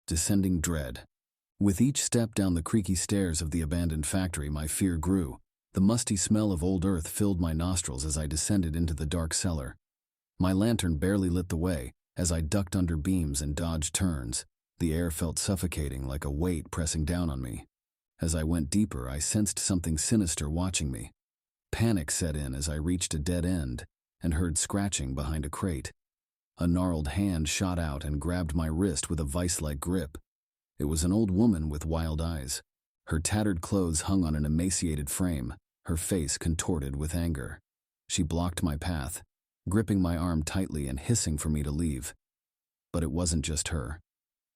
descending dread. With each step down the creaky stairs of the abandoned factory, my fear grew. The musty smell of old earth filled my nostrils as I descended into the dark cellar. My lantern barely lit the way as I ducked under beams and dodged turns. The air felt suffocating, like a weight pressing down on me. As I went deeper, I sensed something sinister watching me. Panic set in as I reached a dead end and heard scratching behind a crate. A gnarled hand shot out and grabbed my wrist with a vice-like grip. It was an old woman with wild eyes. Her tattered clothes hung on an emaciated frame, her face contorted with anger. She blocked my path, gripping my arm tightly and hissing for me to leave. But it wasn't just her.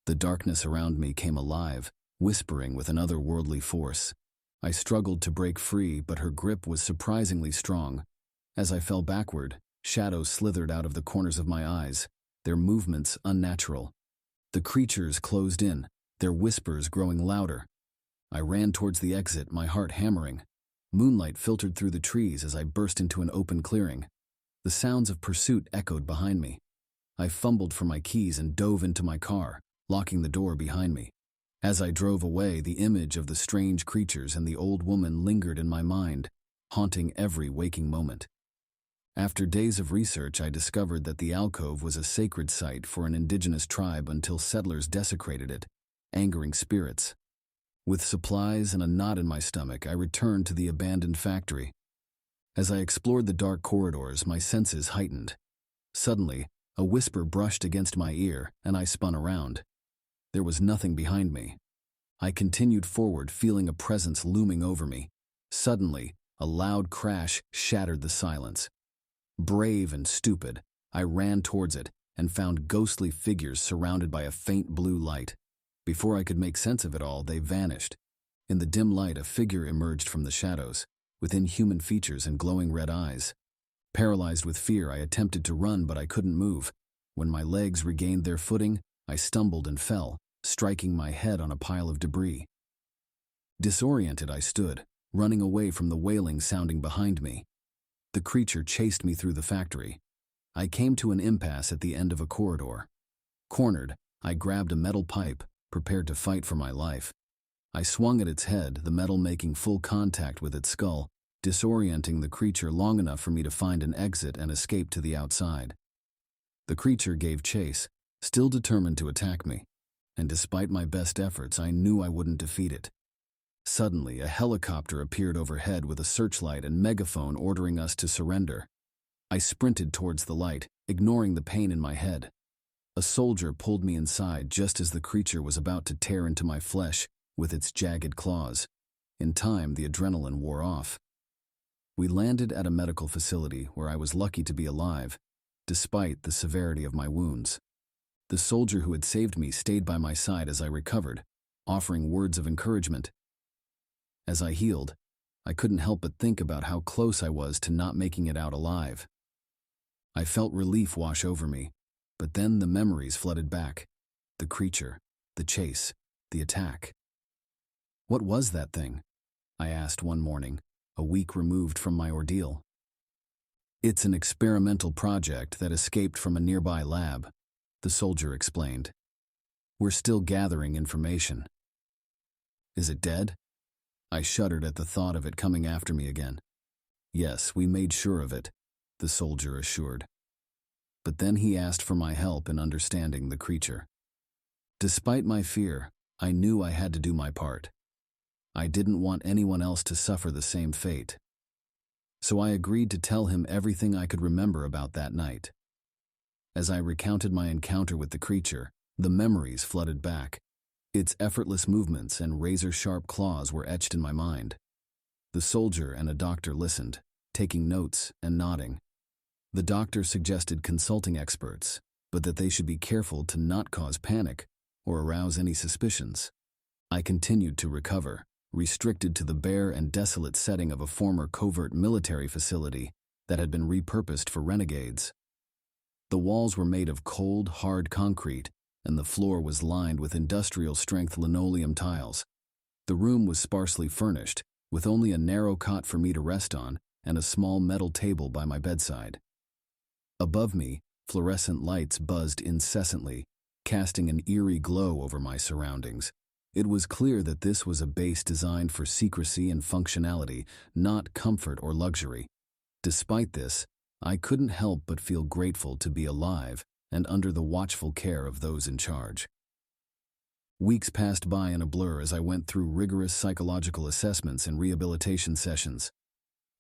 The darkness around me came alive, whispering with an otherworldly force. I struggled to break free, but her grip was surprisingly strong. As I fell backward, shadows slithered out of the corners of my eyes, their movements unnatural. The creatures closed in, their whispers growing louder. I ran towards the exit, my heart hammering. Moonlight filtered through the trees as I burst into an open clearing. The sounds of pursuit echoed behind me. I fumbled for my keys and dove into my car, locking the door behind me. As I drove away, the image of the strange creatures and the old woman lingered in my mind, haunting every waking moment. After days of research, I discovered that the alcove was a sacred site for an indigenous tribe until settlers desecrated it, angering spirits. With supplies and a knot in my stomach, I returned to the abandoned factory. As I explored the dark corridors, my senses heightened. Suddenly, a whisper brushed against my ear, and I spun around. There was nothing behind me. I continued forward, feeling a presence looming over me. Suddenly, a loud crash shattered the silence. Brave and stupid, I ran towards it and found ghostly figures surrounded by a faint blue light. Before I could make sense of it all, they vanished. In the dim light, a figure emerged from the shadows, with inhuman features and glowing red eyes. Paralyzed with fear, I attempted to run, but I couldn't move. When my legs regained their footing, I stumbled and fell, striking my head on a pile of debris. Disoriented, I stood, running away from the wailing sounding behind me. The creature chased me through the factory. I came to an impasse at the end of a corridor. Cornered, I grabbed a metal pipe, prepared to fight for my life. I swung at its head, the metal making full contact with its skull, disorienting the creature long enough for me to find an exit and escape to the outside. The creature gave chase, still determined to attack me, and despite my best efforts, I knew I wouldn't defeat it. Suddenly, a helicopter appeared overhead with a searchlight and megaphone ordering us to surrender. I sprinted towards the light, ignoring the pain in my head. A soldier pulled me inside just as the creature was about to tear into my flesh with its jagged claws. In time, the adrenaline wore off. We landed at a medical facility where I was lucky to be alive, despite the severity of my wounds. The soldier who had saved me stayed by my side as I recovered, offering words of encouragement. As I healed, I couldn't help but think about how close I was to not making it out alive. I felt relief wash over me, but then the memories flooded back. The creature, the chase, the attack. What was that thing? I asked one morning, a week removed from my ordeal. It's an experimental project that escaped from a nearby lab, the soldier explained. We're still gathering information. Is it dead? I shuddered at the thought of it coming after me again. Yes, we made sure of it, the soldier assured. But then he asked for my help in understanding the creature. Despite my fear, I knew I had to do my part. I didn't want anyone else to suffer the same fate. So I agreed to tell him everything I could remember about that night. As I recounted my encounter with the creature, the memories flooded back. Its effortless movements and razor-sharp claws were etched in my mind. The soldier and a doctor listened, taking notes and nodding. The doctor suggested consulting experts, but that they should be careful to not cause panic or arouse any suspicions. I continued to recover, restricted to the bare and desolate setting of a former covert military facility that had been repurposed for renegades. The walls were made of cold, hard concrete, and the floor was lined with industrial-strength linoleum tiles. The room was sparsely furnished, with only a narrow cot for me to rest on and a small metal table by my bedside. Above me, fluorescent lights buzzed incessantly, casting an eerie glow over my surroundings. It was clear that this was a base designed for secrecy and functionality, not comfort or luxury. Despite this, I couldn't help but feel grateful to be alive and under the watchful care of those in charge. Weeks passed by in a blur as I went through rigorous psychological assessments and rehabilitation sessions.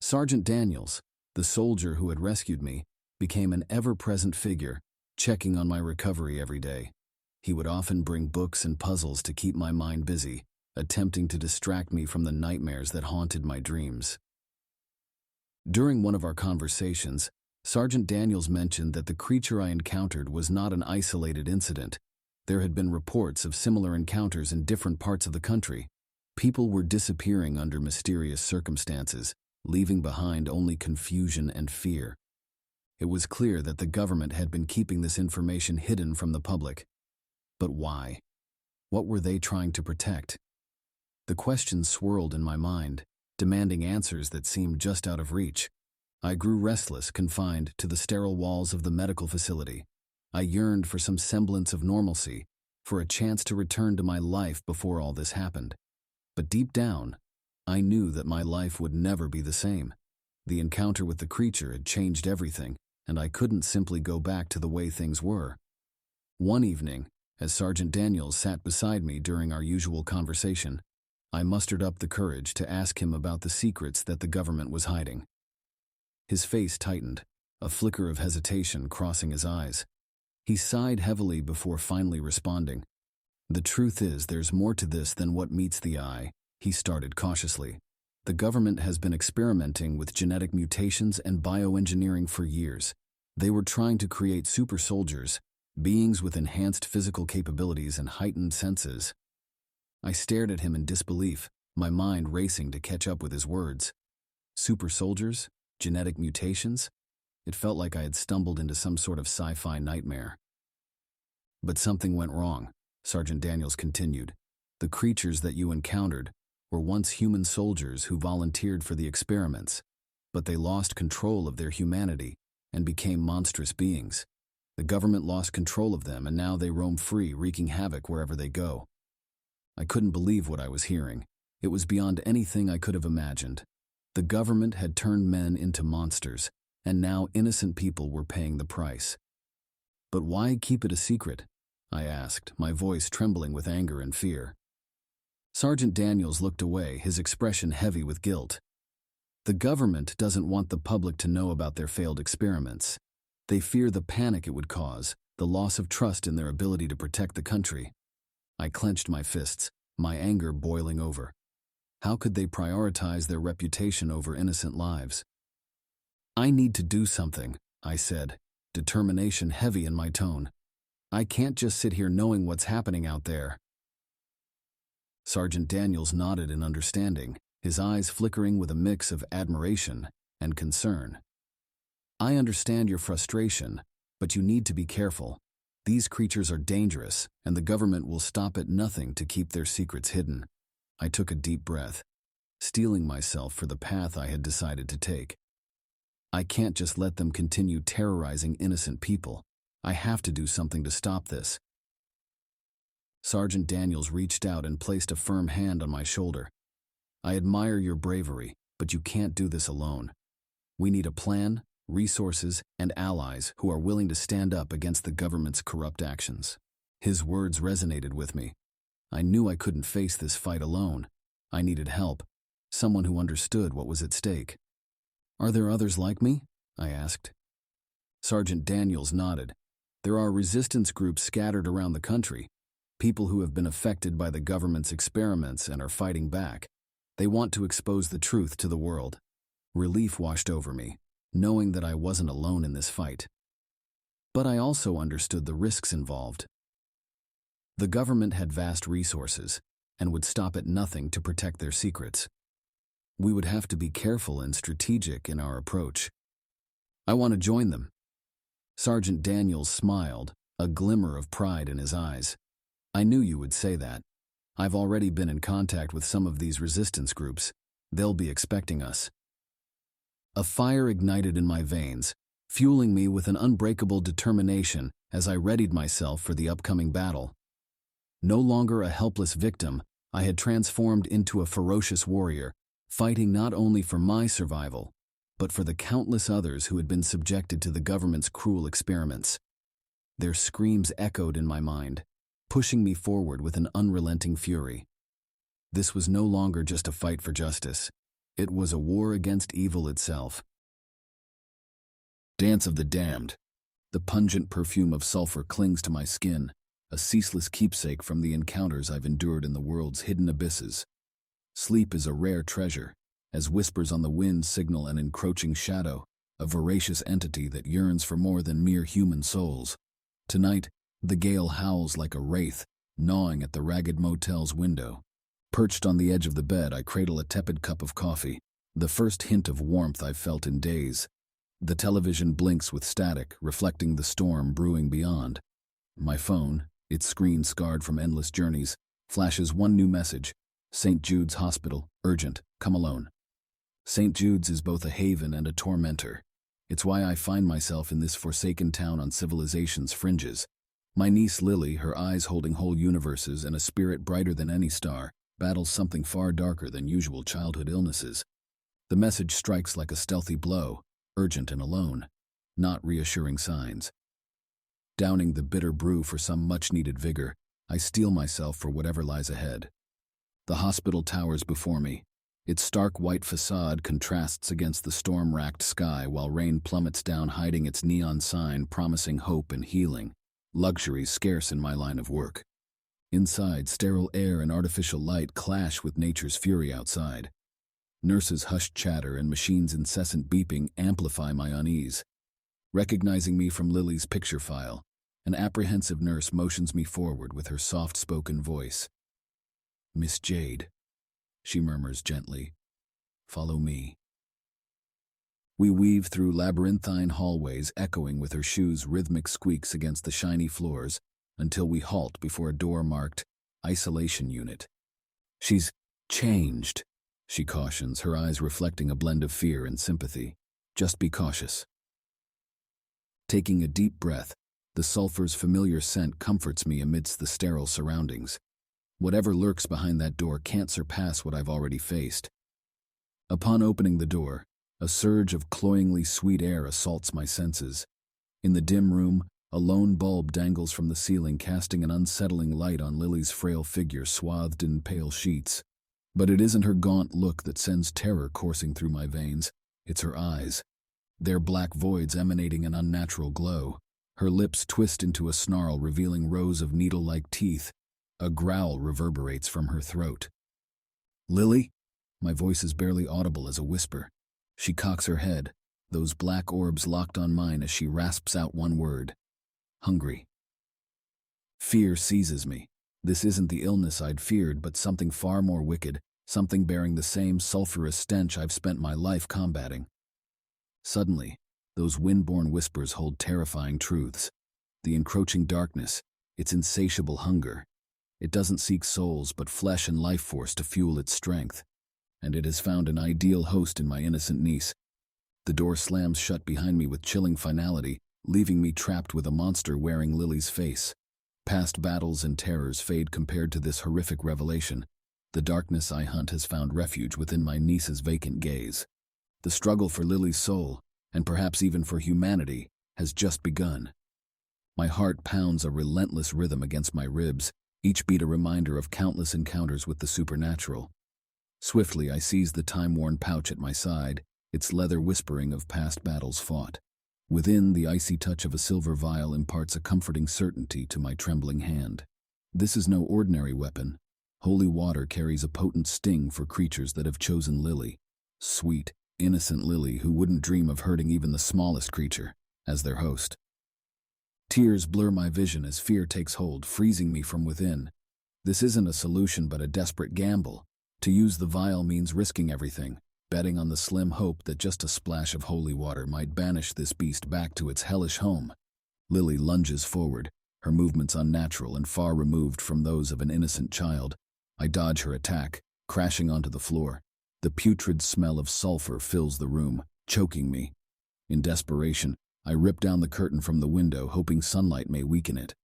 Sergeant Daniels, the soldier who had rescued me, became an ever-present figure, checking on my recovery every day. He would often bring books and puzzles to keep my mind busy, attempting to distract me from the nightmares that haunted my dreams. During one of our conversations, Sergeant Daniels mentioned that the creature I encountered was not an isolated incident. There had been reports of similar encounters in different parts of the country. People were disappearing under mysterious circumstances, leaving behind only confusion and fear. It was clear that the government had been keeping this information hidden from the public. But why? What were they trying to protect? The questions swirled in my mind, demanding answers that seemed just out of reach. I grew restless, confined to the sterile walls of the medical facility. I yearned for some semblance of normalcy, for a chance to return to my life before all this happened. But deep down, I knew that my life would never be the same. The encounter with the creature had changed everything, and I couldn't simply go back to the way things were. One evening, as Sergeant Daniels sat beside me during our usual conversation, I mustered up the courage to ask him about the secrets that the government was hiding. His face tightened, a flicker of hesitation crossing his eyes. He sighed heavily before finally responding. "The truth is, there's more to this than what meets the eye," he started cautiously. "The government has been experimenting with genetic mutations and bioengineering for years. They were trying to create super soldiers, beings with enhanced physical capabilities and heightened senses." I stared at him in disbelief, my mind racing to catch up with his words. Super soldiers? Genetic mutations? It felt like I had stumbled into some sort of sci-fi nightmare. "But something went wrong," Sergeant Daniels continued. "The creatures that you encountered were once human soldiers who volunteered for the experiments, but they lost control of their humanity and became monstrous beings. The government lost control of them, and now they roam free, wreaking havoc wherever they go." I couldn't believe what I was hearing. It was beyond anything I could have imagined. The government had turned men into monsters, and now innocent people were paying the price. "But why keep it a secret?" I asked, my voice trembling with anger and fear. Sergeant Daniels looked away, his expression heavy with guilt. "The government doesn't want the public to know about their failed experiments. They fear the panic it would cause, the loss of trust in their ability to protect the country." I clenched my fists, my anger boiling over. How could they prioritize their reputation over innocent lives? "I need to do something," I said, determination heavy in my tone. "I can't just sit here knowing what's happening out there." Sergeant Daniels nodded in understanding, his eyes flickering with a mix of admiration and concern. "I understand your frustration, but you need to be careful. These creatures are dangerous, and the government will stop at nothing to keep their secrets hidden." I took a deep breath, steeling myself for the path I had decided to take. I can't just let them continue terrorizing innocent people. I have to do something to stop this. Sergeant Daniels reached out and placed a firm hand on my shoulder. "I admire your bravery, but you can't do this alone. We need a plan, resources, and allies who are willing to stand up against the government's corrupt actions." His words resonated with me. I knew I couldn't face this fight alone. I needed help, someone who understood what was at stake. "Are there others like me?" I asked. Sergeant Daniels nodded. "There are resistance groups scattered around the country, people who have been affected by the government's experiments and are fighting back. They want to expose the truth to the world." Relief washed over me, knowing that I wasn't alone in this fight. But I also understood the risks involved. The government had vast resources and would stop at nothing to protect their secrets. We would have to be careful and strategic in our approach. "I want to join them." Sergeant Daniels smiled, a glimmer of pride in his eyes. "I knew you would say that. I've already been in contact with some of these resistance groups. They'll be expecting us." A fire ignited in my veins, fueling me with an unbreakable determination as I readied myself for the upcoming battle. No longer a helpless victim, I had transformed into a ferocious warrior, fighting not only for my survival, but for the countless others who had been subjected to the government's cruel experiments. Their screams echoed in my mind, pushing me forward with an unrelenting fury. This was no longer just a fight for justice. It was a war against evil itself. Dance of the Damned. The pungent perfume of sulfur clings to my skin, a ceaseless keepsake from the encounters I've endured in the world's hidden abysses. Sleep is a rare treasure, as whispers on the wind signal an encroaching shadow, a voracious entity that yearns for more than mere human souls. Tonight, the gale howls like a wraith, gnawing at the ragged motel's window. Perched on the edge of the bed, I cradle a tepid cup of coffee, the first hint of warmth I've felt in days. The television blinks with static, reflecting the storm brewing beyond. My phone, its screen scarred from endless journeys, flashes one new message: St. Jude's Hospital, urgent, come alone. St. Jude's is both a haven and a tormentor. It's why I find myself in this forsaken town on civilization's fringes. My niece Lily, her eyes holding whole universes and a spirit brighter than any star, battles something far darker than usual childhood illnesses. The message strikes like a stealthy blow, urgent and alone, not reassuring signs. Downing the bitter brew for some much-needed vigor, I steel myself for whatever lies ahead. The hospital towers before me. Its stark white facade contrasts against the storm-racked sky while rain plummets down, hiding its neon sign promising hope and healing, luxuries scarce in my line of work. Inside, sterile air and artificial light clash with nature's fury outside. Nurses' hushed chatter and machines' incessant beeping amplify my unease. Recognizing me from Lily's picture file, an apprehensive nurse motions me forward with her soft-spoken voice. "Miss Jade," she murmurs gently, "follow me." We weave through labyrinthine hallways echoing with her shoes' rhythmic squeaks against the shiny floors, until we halt before a door marked Isolation Unit. "She's changed," she cautions, her eyes reflecting a blend of fear and sympathy. "Just be cautious." Taking a deep breath, the sulfur's familiar scent comforts me amidst the sterile surroundings. Whatever lurks behind that door can't surpass what I've already faced. Upon opening the door, a surge of cloyingly sweet air assaults my senses. In the dim room, a lone bulb dangles from the ceiling, casting an unsettling light on Lily's frail figure swathed in pale sheets. But it isn't her gaunt look that sends terror coursing through my veins. It's her eyes. Their black voids emanating an unnatural glow. Her lips twist into a snarl, revealing rows of needle-like teeth. A growl reverberates from her throat. "Lily?" My voice is barely audible as a whisper. She cocks her head, those black orbs locked on mine as she rasps out one word: "Hungry." Fear seizes me. This isn't the illness I'd feared, but something far more wicked, something bearing the same sulphurous stench I've spent my life combating. Suddenly, those wind-borne whispers hold terrifying truths. The encroaching darkness, its insatiable hunger. It doesn't seek souls but flesh and life force to fuel its strength. And it has found an ideal host in my innocent niece. The door slams shut behind me with chilling finality, leaving me trapped with a monster wearing Lily's face. Past battles and terrors fade compared to this horrific revelation. The darkness I hunt has found refuge within my niece's vacant gaze. The struggle for Lily's soul, and perhaps even for humanity, has just begun. My heart pounds a relentless rhythm against my ribs, each beat a reminder of countless encounters with the supernatural. Swiftly I seize the time-worn pouch at my side, its leather whispering of past battles fought. Within, the icy touch of a silver vial imparts a comforting certainty to my trembling hand. This is no ordinary weapon. Holy water carries a potent sting for creatures that have chosen Lily. Sweet, innocent Lily who wouldn't dream of hurting even the smallest creature, as their host. Tears blur my vision as fear takes hold, freezing me from within. This isn't a solution but a desperate gamble. To use the vial means risking everything, betting on the slim hope that just a splash of holy water might banish this beast back to its hellish home. Lily lunges forward, her movements unnatural and far removed from those of an innocent child. I dodge her attack, crashing onto the floor. The putrid smell of sulfur fills the room, choking me. In desperation, I rip down the curtain from the window, hoping sunlight may weaken it.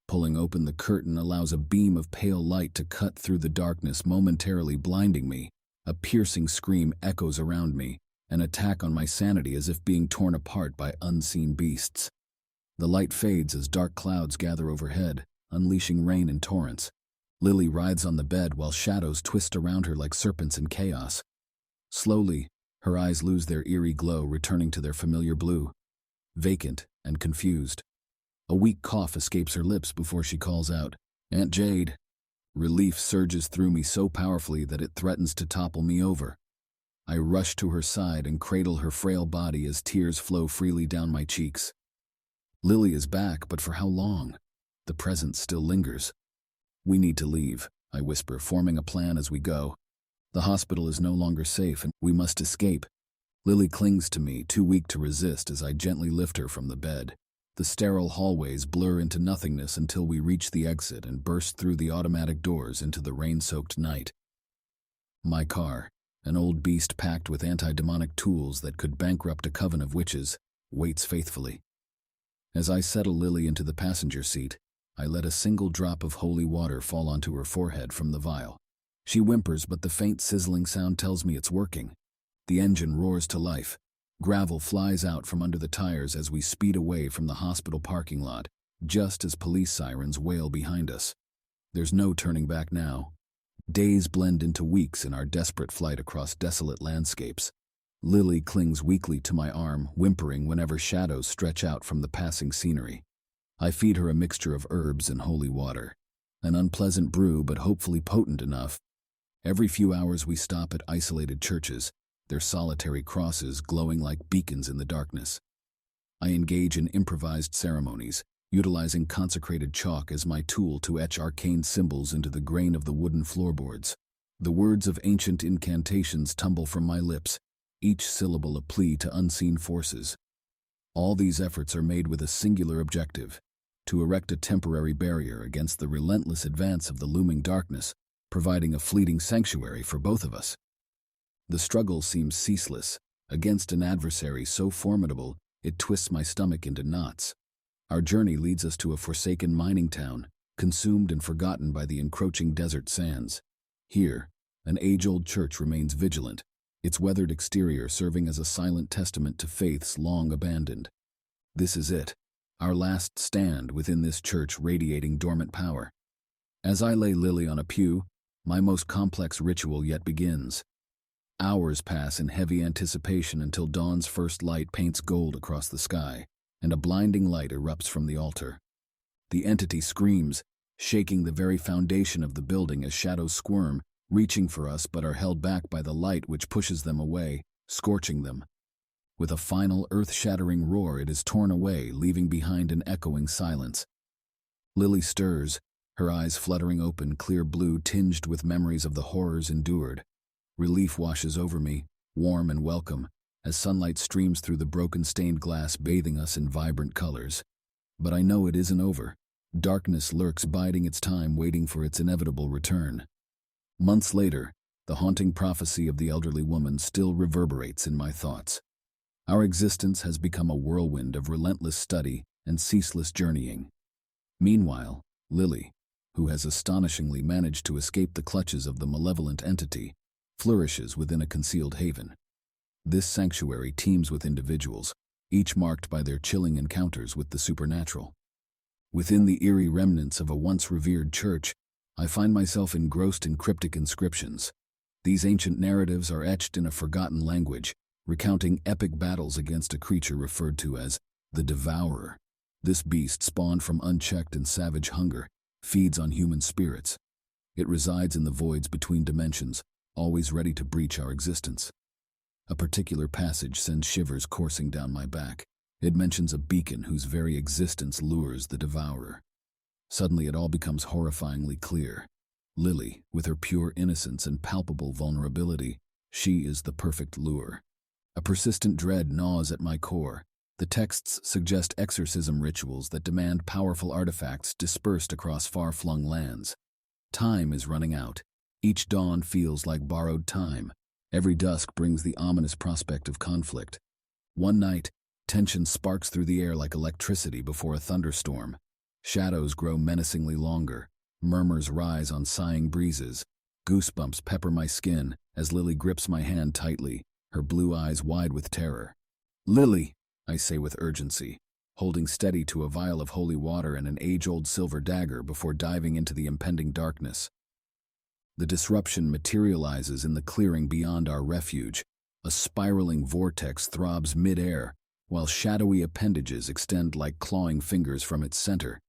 Pulling open the curtain allows a beam of pale light to cut through the darkness, momentarily blinding me. A piercing scream echoes around me, an attack on my sanity as if being torn apart by unseen beasts. The light fades as dark clouds gather overhead, unleashing rain in torrents. Lily writhes on the bed while shadows twist around her like serpents in chaos. Slowly, her eyes lose their eerie glow, returning to their familiar blue. Vacant and confused. A weak cough escapes her lips before she calls out, "Aunt Jade." Relief surges through me so powerfully that it threatens to topple me over. I rush to her side and cradle her frail body as tears flow freely down my cheeks. Lily is back, but for how long? The presence still lingers. "We need to leave," I whisper, forming a plan as we go. "The hospital is no longer safe and we must escape." Lily clings to me, too weak to resist, as I gently lift her from the bed. The sterile hallways blur into nothingness until we reach the exit and burst through the automatic doors into the rain-soaked night. My car, an old beast packed with anti-demonic tools that could bankrupt a coven of witches, waits faithfully. As I settle Lily into the passenger seat, I let a single drop of holy water fall onto her forehead from the vial. She whimpers, but the faint sizzling sound tells me it's working. The engine roars to life. Gravel flies out from under the tires as we speed away from the hospital parking lot, just as police sirens wail behind us. There's no turning back now. Days blend into weeks in our desperate flight across desolate landscapes. Lily clings weakly to my arm, whimpering whenever shadows stretch out from the passing scenery. I feed her a mixture of herbs and holy water. An unpleasant brew, but hopefully potent enough. Every few hours we stop at isolated churches, their solitary crosses glowing like beacons in the darkness. I engage in improvised ceremonies, utilizing consecrated chalk as my tool to etch arcane symbols into the grain of the wooden floorboards. The words of ancient incantations tumble from my lips, each syllable a plea to unseen forces. All these efforts are made with a singular objective: to erect a temporary barrier against the relentless advance of the looming darkness, providing a fleeting sanctuary for both of us. The struggle seems ceaseless, against an adversary so formidable it twists my stomach into knots. Our journey leads us to a forsaken mining town, consumed and forgotten by the encroaching desert sands. Here, an age-old church remains vigilant, its weathered exterior serving as a silent testament to faiths long abandoned. This is it, our last stand within this church radiating dormant power. As I lay Lily on a pew, my most complex ritual yet begins. Hours pass in heavy anticipation until dawn's first light paints gold across the sky, and a blinding light erupts from the altar. The entity screams, shaking the very foundation of the building as shadows squirm, reaching for us but are held back by the light which pushes them away, scorching them. With a final earth-shattering roar, it is torn away, leaving behind an echoing silence. Lily stirs, her eyes fluttering open, clear blue tinged with memories of the horrors endured. Relief washes over me, warm and welcome, as sunlight streams through the broken stained glass, bathing us in vibrant colors. But I know it isn't over. Darkness lurks, biding its time, waiting for its inevitable return. Months later, the haunting prophecy of the elderly woman still reverberates in my thoughts. Our existence has become a whirlwind of relentless study and ceaseless journeying. Meanwhile, Lily, who has astonishingly managed to escape the clutches of the malevolent entity, flourishes within a concealed haven. This sanctuary teems with individuals, each marked by their chilling encounters with the supernatural. Within the eerie remnants of a once revered church, I find myself engrossed in cryptic inscriptions. These ancient narratives are etched in a forgotten language, recounting epic battles against a creature referred to as the Devourer. This beast, spawned from unchecked and savage hunger, feeds on human spirits. It resides in the voids between dimensions, always ready to breach our existence. A particular passage sends shivers coursing down my back. It mentions a beacon whose very existence lures the Devourer. Suddenly it all becomes horrifyingly clear. Lily, with her pure innocence and palpable vulnerability, she is the perfect lure. A persistent dread gnaws at my core. The texts suggest exorcism rituals that demand powerful artifacts dispersed across far-flung lands. Time is running out. Each dawn feels like borrowed time. Every dusk brings the ominous prospect of conflict. One night, Tension sparks through the air like electricity before a thunderstorm. Shadows grow menacingly longer. Murmurs rise on sighing breezes. Goosebumps pepper my skin as Lily grips my hand tightly, her blue eyes wide with terror. "Lily," I say with urgency, holding steady to a vial of holy water and an age-old silver dagger before diving into the impending darkness. The disruption materializes in the clearing beyond our refuge. A spiraling vortex throbs mid-air, while shadowy appendages extend like clawing fingers from its center.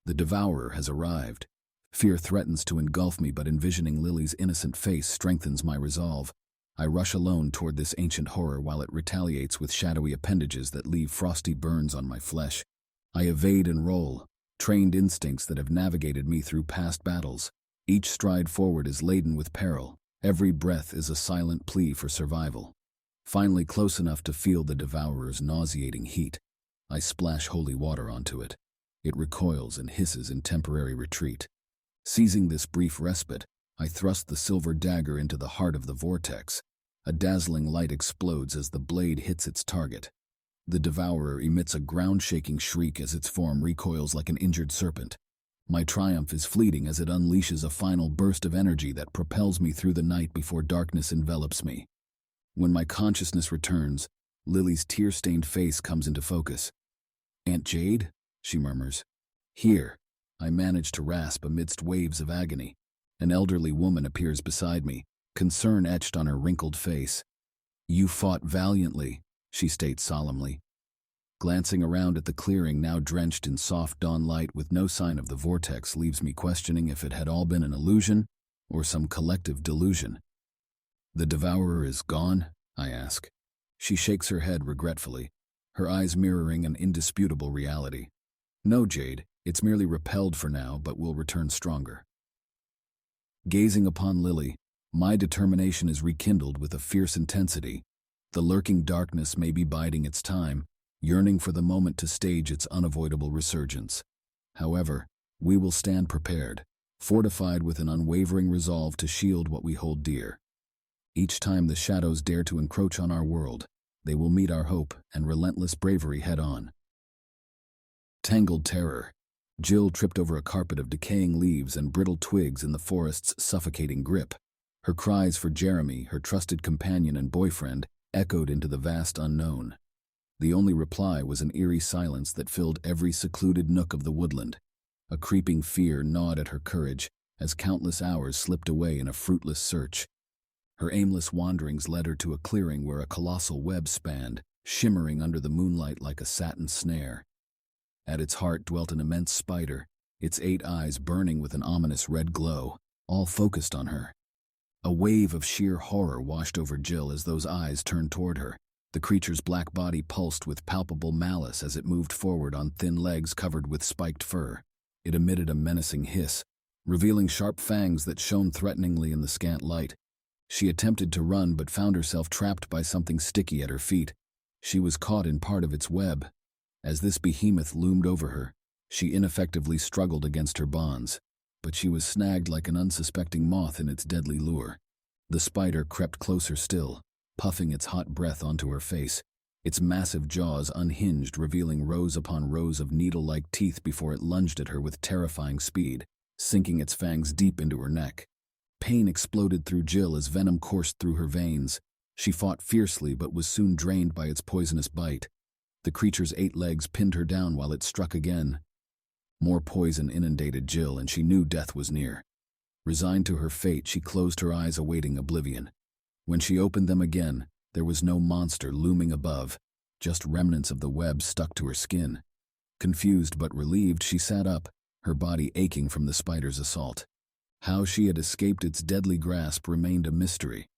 The devourer has arrived. Fear threatens to engulf me, but envisioning Lily's innocent face strengthens my resolve. I rush alone toward this ancient horror while it retaliates with shadowy appendages that leave frosty burns on my flesh. I evade and roll, trained instincts that have navigated me through past battles. Each stride forward is laden with peril. Every breath is a silent plea for survival. Finally close enough to feel the devourer's nauseating heat, I splash holy water onto it. It recoils and hisses in temporary retreat. Seizing this brief respite, I thrust the silver dagger into the heart of the vortex. A dazzling light explodes as the blade hits its target. The devourer emits a ground-shaking shriek as its form recoils like an injured serpent. My triumph is fleeting as it unleashes a final burst of energy that propels me through the night before darkness envelops me. When my consciousness returns, Lily's tear-stained face comes into focus. "Aunt Jade?" she murmurs. "Here," I manage to rasp amidst waves of agony. An elderly woman appears beside me, concern etched on her wrinkled face. "You fought valiantly," she states solemnly. Glancing around at the clearing now drenched in soft dawn light with no sign of the vortex leaves me questioning if it had all been an illusion or some collective delusion. "The devourer is gone?" I ask. She shakes her head regretfully, her eyes mirroring an indisputable reality. "No, Jade, it's merely repelled for now, but will return stronger." Gazing upon Lily, my determination is rekindled with a fierce intensity. The lurking darkness may be biding its time, yearning for the moment to stage its unavoidable resurgence. However, we will stand prepared, fortified with an unwavering resolve to shield what we hold dear. Each time the shadows dare to encroach on our world, they will meet our hope and relentless bravery head-on. Tangled Terror. Jill tripped over a carpet of decaying leaves and brittle twigs in the forest's suffocating grip. Her cries for Jeremy, her trusted companion and boyfriend, echoed into the vast unknown. The only reply was an eerie silence that filled every secluded nook of the woodland. A creeping fear gnawed at her courage as countless hours slipped away in a fruitless search. Her aimless wanderings led her to a clearing where a colossal web spanned, shimmering under the moonlight like a satin snare. At its heart dwelt an immense spider, its 8 eyes burning with an ominous red glow, all focused on her. A wave of sheer horror washed over Jill as those eyes turned toward her. The creature's black body pulsed with palpable malice as it moved forward on thin legs covered with spiked fur. It emitted a menacing hiss, revealing sharp fangs that shone threateningly in the scant light. She attempted to run but found herself trapped by something sticky at her feet. She was caught in part of its web. As this behemoth loomed over her, she ineffectively struggled against her bonds, but she was snagged like an unsuspecting moth in its deadly lure. The spider crept closer still, puffing its hot breath onto her face. Its massive jaws unhinged, revealing rows upon rows of needle-like teeth before it lunged at her with terrifying speed, sinking its fangs deep into her neck. Pain exploded through Jill as venom coursed through her veins. She fought fiercely but was soon drained by its poisonous bite. The creature's 8 legs pinned her down while it struck again. More poison inundated Jill, and she knew death was near. Resigned to her fate, she closed her eyes awaiting oblivion. When she opened them again, there was no monster looming above, just remnants of the web stuck to her skin. Confused but relieved, she sat up, her body aching from the spider's assault. How she had escaped its deadly grasp remained a mystery.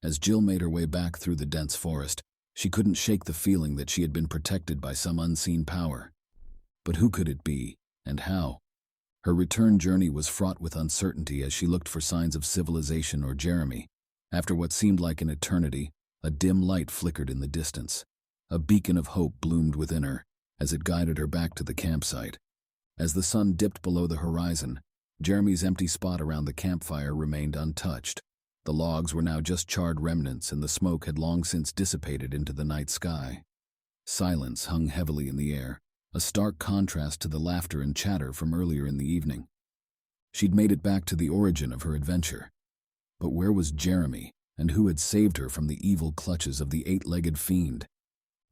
As Jill made her way back through the dense forest, she couldn't shake the feeling that she had been protected by some unseen power. But who could it be, and how? Her return journey was fraught with uncertainty as she looked for signs of civilization or Jeremy. After what seemed like an eternity, a dim light flickered in the distance. A beacon of hope bloomed within her as it guided her back to the campsite. As the sun dipped below the horizon, Jeremy's empty spot around the campfire remained untouched. The logs were now just charred remnants, and the smoke had long since dissipated into the night sky. Silence hung heavily in the air, a stark contrast to the laughter and chatter from earlier in the evening. She'd made it back to the origin of her adventure. But where was Jeremy, and who had saved her from the evil clutches of the eight-legged fiend?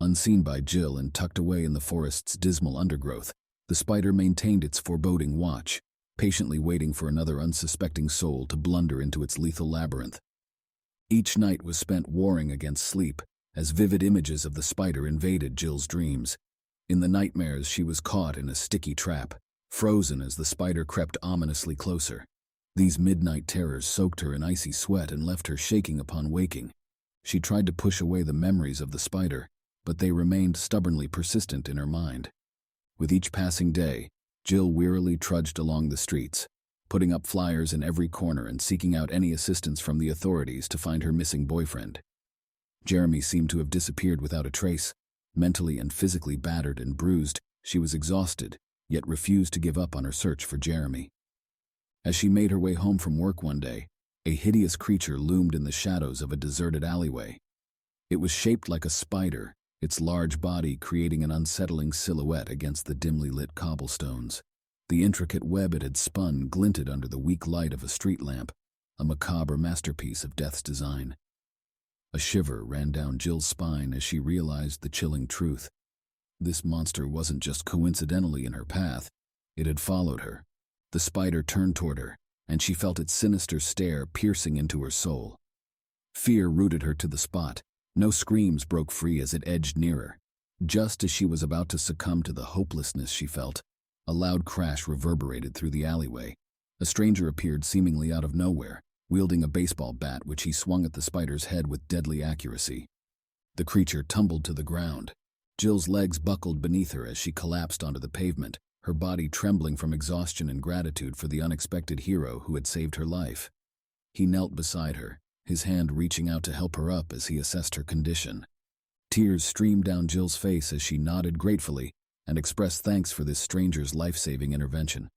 Unseen by Jill and tucked away in the forest's dismal undergrowth, the spider maintained its foreboding watch, patiently waiting for another unsuspecting soul to blunder into its lethal labyrinth. Each night was spent warring against sleep, as vivid images of the spider invaded Jill's dreams. In the nightmares, she was caught in a sticky trap, frozen as the spider crept ominously closer. These midnight terrors soaked her in icy sweat and left her shaking upon waking. She tried to push away the memories of the spider, but they remained stubbornly persistent in her mind. With each passing day, Jill wearily trudged along the streets, putting up flyers in every corner and seeking out any assistance from the authorities to find her missing boyfriend. Jeremy seemed to have disappeared without a trace. Mentally and physically battered and bruised, she was exhausted, yet refused to give up on her search for Jeremy. As she made her way home from work one day, a hideous creature loomed in the shadows of a deserted alleyway. It was shaped like a spider, its large body creating an unsettling silhouette against the dimly lit cobblestones. The intricate web it had spun glinted under the weak light of a street lamp, a macabre masterpiece of death's design. A shiver ran down Jill's spine as she realized the chilling truth. This monster wasn't just coincidentally in her path, it had followed her. The spider turned toward her, and she felt its sinister stare piercing into her soul. Fear rooted her to the spot. No screams broke free as it edged nearer. Just as she was about to succumb to the hopelessness she felt, a loud crash reverberated through the alleyway. A stranger appeared seemingly out of nowhere, wielding a baseball bat which he swung at the spider's head with deadly accuracy. The creature tumbled to the ground. Jill's legs buckled beneath her as she collapsed onto the pavement, her body trembling from exhaustion and gratitude for the unexpected hero who had saved her life. He knelt beside her, his hand reaching out to help her up as he assessed her condition. Tears streamed down Jill's face as she nodded gratefully and expressed thanks for this stranger's life-saving intervention.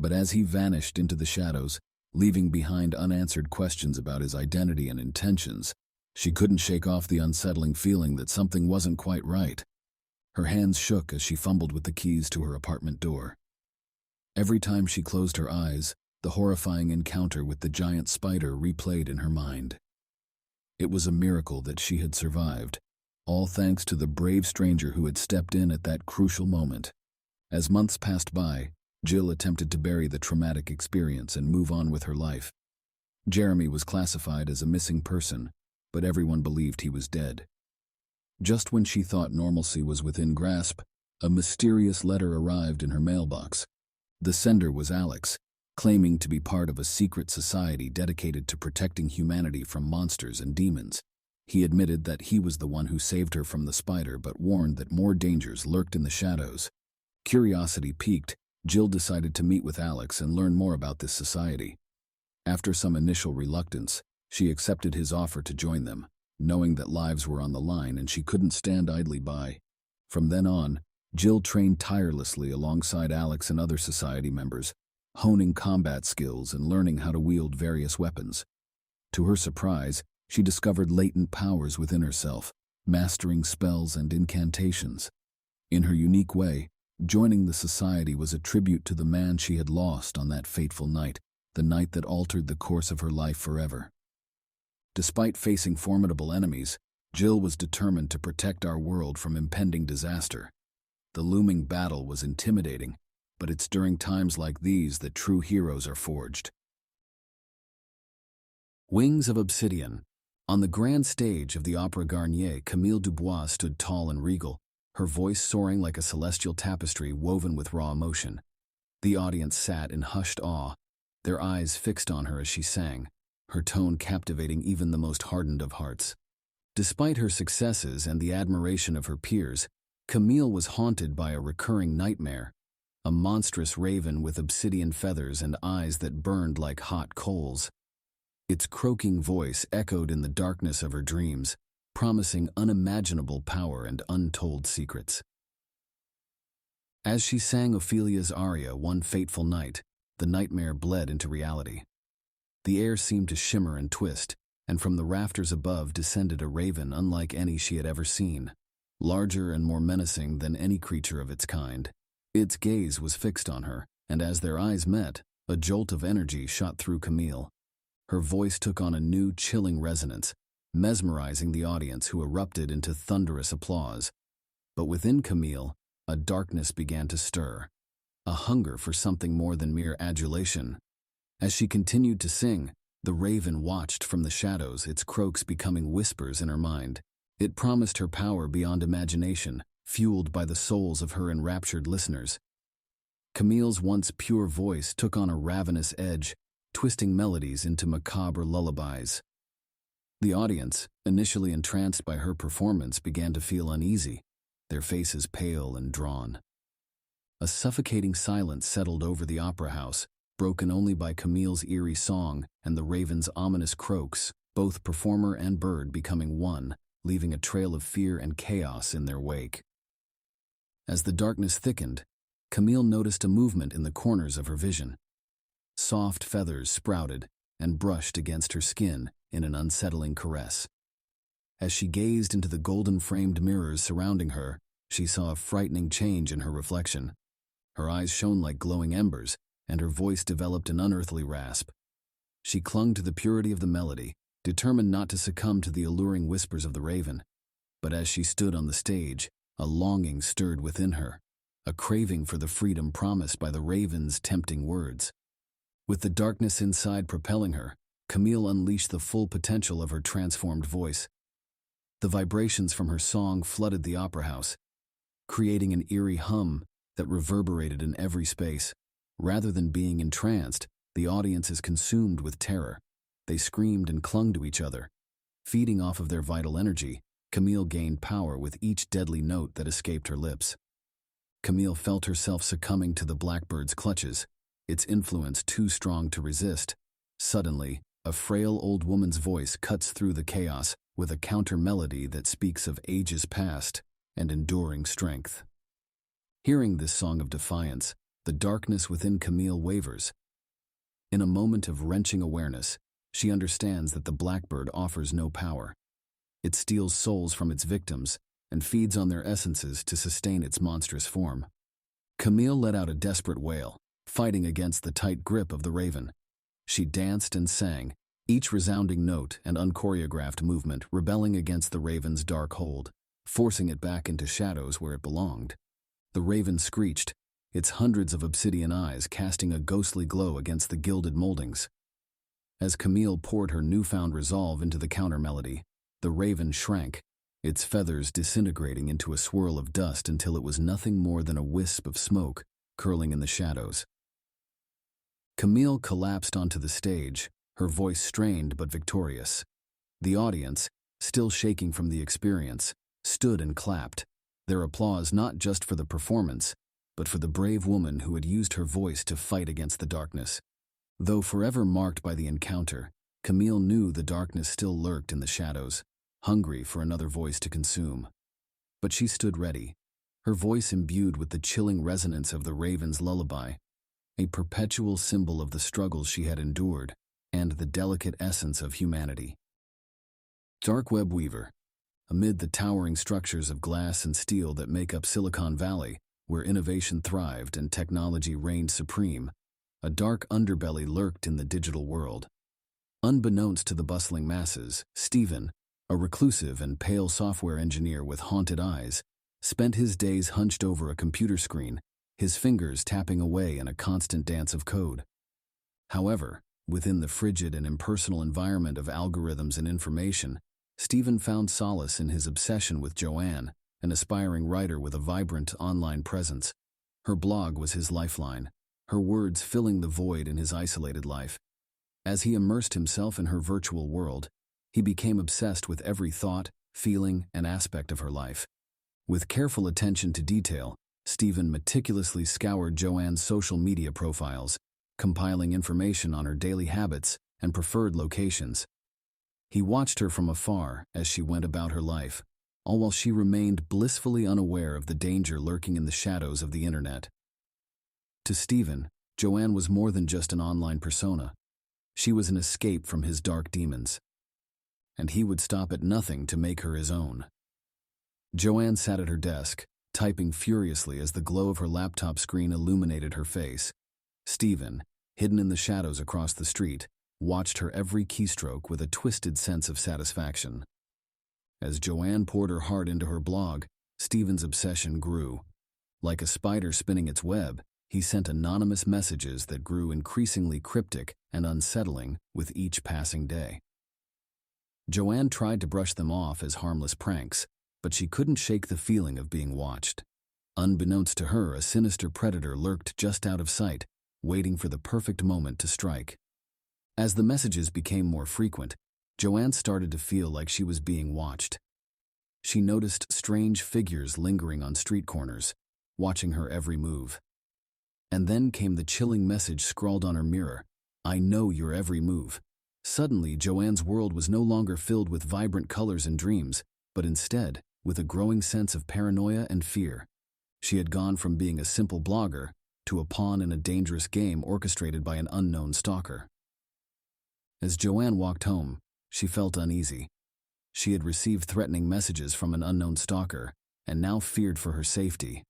But as he vanished into the shadows, leaving behind unanswered questions about his identity and intentions, she couldn't shake off the unsettling feeling that something wasn't quite right. Her hands shook as she fumbled with the keys to her apartment door. Every time she closed her eyes, the horrifying encounter with the giant spider replayed in her mind. It was a miracle that she had survived, all thanks to the brave stranger who had stepped in at that crucial moment. As months passed by, Jill attempted to bury the traumatic experience and move on with her life. Jeremy was classified as a missing person, but everyone believed he was dead. Just when she thought normalcy was within grasp, a mysterious letter arrived in her mailbox. The sender was Alex, claiming to be part of a secret society dedicated to protecting humanity from monsters and demons. He admitted that he was the one who saved her from the spider but warned that more dangers lurked in the shadows. Curiosity piqued, Jill decided to meet with Alex and learn more about this society. After some initial reluctance, she accepted his offer to join them, knowing that lives were on the line and she couldn't stand idly by. From then on, Jill trained tirelessly alongside Alex and other society members, honing combat skills and learning how to wield various weapons. To her surprise, she discovered latent powers within herself, mastering spells and incantations. In her unique way, joining the society was a tribute to the man she had lost on that fateful night, the night that altered the course of her life forever. Despite facing formidable enemies, Jill was determined to protect our world from impending disaster. The looming battle was intimidating, but it's during times like these that true heroes are forged. Wings of Obsidian. On the grand stage of the Opera Garnier, Camille Dubois stood tall and regal, her voice soaring like a celestial tapestry woven with raw emotion. The audience sat in hushed awe, their eyes fixed on her as she sang, her tone captivating even the most hardened of hearts. Despite her successes and the admiration of her peers, Camille was haunted by a recurring nightmare, a monstrous raven with obsidian feathers and eyes that burned like hot coals. Its croaking voice echoed in the darkness of her dreams, promising unimaginable power and untold secrets. As she sang Ophelia's aria one fateful night, the nightmare bled into reality. The air seemed to shimmer and twist, and from the rafters above descended a raven unlike any she had ever seen. larger and more menacing than any creature of its kind. Its gaze was fixed on her, and as their eyes met, a jolt of energy shot through Camille. Her voice took on a new, chilling resonance, mesmerizing the audience who erupted into thunderous applause. But within Camille, a darkness began to stir, a hunger for something more than mere adulation. As she continued to sing, the raven watched from the shadows, its croaks becoming whispers in her mind. It promised her power beyond imagination, fueled by the souls of her enraptured listeners. Camille's once pure voice took on a ravenous edge, twisting melodies into macabre lullabies. The audience, initially entranced by her performance, began to feel uneasy, their faces pale and drawn. A suffocating silence settled over the opera house, broken only by Camille's eerie song and the raven's ominous croaks, both performer and bird becoming one, leaving a trail of fear and chaos in their wake. As the darkness thickened, Camille noticed a movement in the corners of her vision. Soft feathers sprouted and brushed against her skin in an unsettling caress. As she gazed into the golden-framed mirrors surrounding her, she saw a frightening change in her reflection. Her eyes shone like glowing embers, and her voice developed an unearthly rasp. She clung to the purity of the melody, determined not to succumb to the alluring whispers of the raven. But as she stood on the stage, a longing stirred within her, a craving for the freedom promised by the raven's tempting words. With the darkness inside propelling her, Camille unleashed the full potential of her transformed voice. The vibrations from her song flooded the opera house, creating an eerie hum that reverberated in every space. Rather than being entranced, the audience is consumed with terror. They screamed and clung to each other. Feeding off of their vital energy, Camille gained power with each deadly note that escaped her lips. Camille felt herself succumbing to the blackbird's clutches, its influence too strong to resist. Suddenly, a frail old woman's voice cuts through the chaos with a counter-melody that speaks of ages past and enduring strength. Hearing this song of defiance, the darkness within Camille wavers. In a moment of wrenching awareness, she understands that the blackbird offers no power. It steals souls from its victims and feeds on their essences to sustain its monstrous form. Camille let out a desperate wail, fighting against the tight grip of the raven. She danced and sang, each resounding note and unchoreographed movement rebelling against the raven's dark hold, forcing it back into shadows where it belonged. The raven screeched, its hundreds of obsidian eyes casting a ghostly glow against the gilded moldings. As Camille poured her newfound resolve into the counter-melody, the raven shrank, its feathers disintegrating into a swirl of dust until it was nothing more than a wisp of smoke curling in the shadows. Camille collapsed onto the stage, her voice strained but victorious. The audience, still shaking from the experience, stood and clapped, their applause not just for the performance, but for the brave woman who had used her voice to fight against the darkness. Though forever marked by the encounter, Camille knew the darkness still lurked in the shadows, hungry for another voice to consume. But she stood ready, her voice imbued with the chilling resonance of the raven's lullaby, a perpetual symbol of the struggles she had endured and the delicate essence of humanity. Dark Web Weaver. Amid the towering structures of glass and steel that make up Silicon Valley, where innovation thrived and technology reigned supreme, a dark underbelly lurked in the digital world. Unbeknownst to the bustling masses, Stephen, a reclusive and pale software engineer with haunted eyes, spent his days hunched over a computer screen, his fingers tapping away in a constant dance of code. However, within the frigid and impersonal environment of algorithms and information, Stephen found solace in his obsession with Joanne, an aspiring writer with a vibrant online presence. Her blog was his lifeline, her words filling the void in his isolated life. As he immersed himself in her virtual world, he became obsessed with every thought, feeling, and aspect of her life. With careful attention to detail, Stephen meticulously scoured Joanne's social media profiles, compiling information on her daily habits and preferred locations. He watched her from afar as she went about her life, all while she remained blissfully unaware of the danger lurking in the shadows of the internet. To Stephen, Joanne was more than just an online persona. She was an escape from his dark demons, and he would stop at nothing to make her his own. Joanne sat at her desk, typing furiously as the glow of her laptop screen illuminated her face. Stephen, hidden in the shadows across the street, watched her every keystroke with a twisted sense of satisfaction. As Joanne poured her heart into her blog, Stephen's obsession grew. Like a spider spinning its web, he sent anonymous messages that grew increasingly cryptic and unsettling with each passing day. Joanne tried to brush them off as harmless pranks, but she couldn't shake the feeling of being watched. Unbeknownst to her, a sinister predator lurked just out of sight, waiting for the perfect moment to strike. As the messages became more frequent, Joanne started to feel like she was being watched. She noticed strange figures lingering on street corners, watching her every move. And then came the chilling message scrawled on her mirror, "I know your every move." Suddenly, Joanne's world was no longer filled with vibrant colors and dreams, but instead, with a growing sense of paranoia and fear. She had gone from being a simple blogger to a pawn in a dangerous game orchestrated by an unknown stalker. As Joanne walked home, she felt uneasy. She had received threatening messages from an unknown stalker, and now feared for her safety.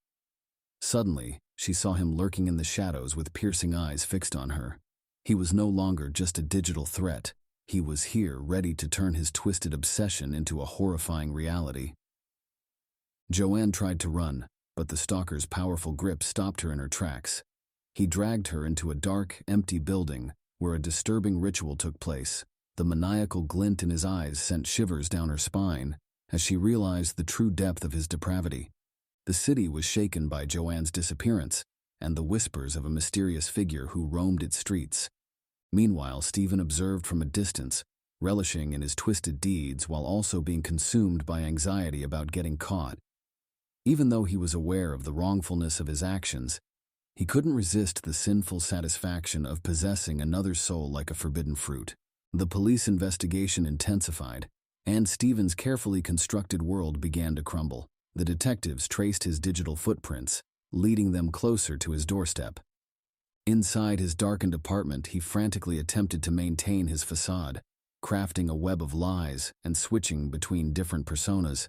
Suddenly, she saw him lurking in the shadows with piercing eyes fixed on her. He was no longer just a digital threat. He was here, ready to turn his twisted obsession into a horrifying reality. Joanne tried to run, but the stalker's powerful grip stopped her in her tracks. He dragged her into a dark, empty building where a disturbing ritual took place. The maniacal glint in his eyes sent shivers down her spine as she realized the true depth of his depravity. The city was shaken by Joanne's disappearance and the whispers of a mysterious figure who roamed its streets. Meanwhile, Stephen observed from a distance, relishing in his twisted deeds while also being consumed by anxiety about getting caught. Even though he was aware of the wrongfulness of his actions, he couldn't resist the sinful satisfaction of possessing another's soul like a forbidden fruit. The police investigation intensified, and Stephen's carefully constructed world began to crumble. The detectives traced his digital footprints, leading them closer to his doorstep. Inside his darkened apartment, he frantically attempted to maintain his facade, crafting a web of lies and switching between different personas.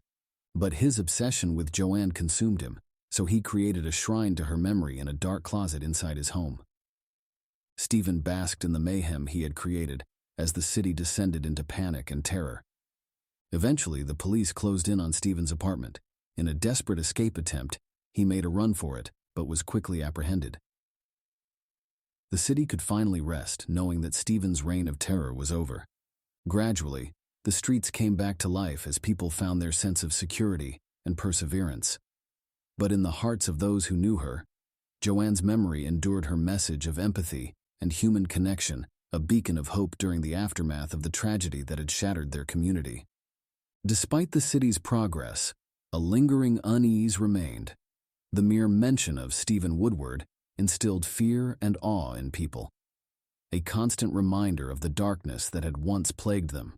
But his obsession with Joanne consumed him, so he created a shrine to her memory in a dark closet inside his home. Stephen basked in the mayhem he had created as the city descended into panic and terror. Eventually, the police closed in on Stephen's apartment. In a desperate escape attempt, he made a run for it, but was quickly apprehended. The city could finally rest, knowing that Stephen's reign of terror was over. Gradually, the streets came back to life as people found their sense of security and perseverance. But in the hearts of those who knew her, Joanne's memory endured her message of empathy and human connection, a beacon of hope during the aftermath of the tragedy that had shattered their community. Despite the city's progress, a lingering unease remained. The mere mention of Stephen Woodward instilled fear and awe in people, a constant reminder of the darkness that had once plagued them.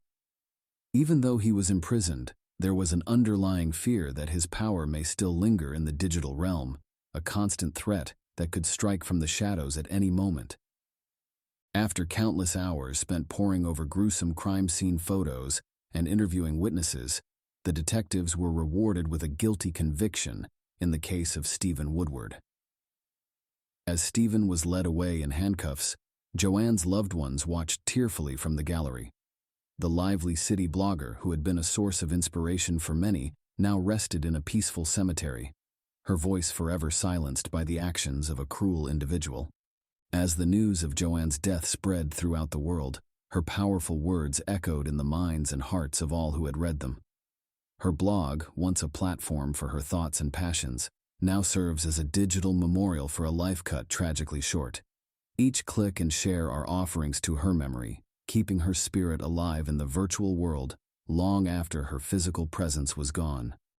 Even though he was imprisoned, there was an underlying fear that his power may still linger in the digital realm, a constant threat that could strike from the shadows at any moment. After countless hours spent poring over gruesome crime scene photos and interviewing witnesses, the detectives were rewarded with a guilty conviction in the case of Stephen Woodward. As Stephen was led away in handcuffs, Joanne's loved ones watched tearfully from the gallery. The lively city blogger, who had been a source of inspiration for many, now rested in a peaceful cemetery, her voice forever silenced by the actions of a cruel individual. As the news of Joanne's death spread throughout the world, her powerful words echoed in the minds and hearts of all who had read them. Her blog, once a platform for her thoughts and passions, now serves as a digital memorial for a life cut tragically short. Each click and share are offerings to her memory, keeping her spirit alive in the virtual world long after her physical presence was gone.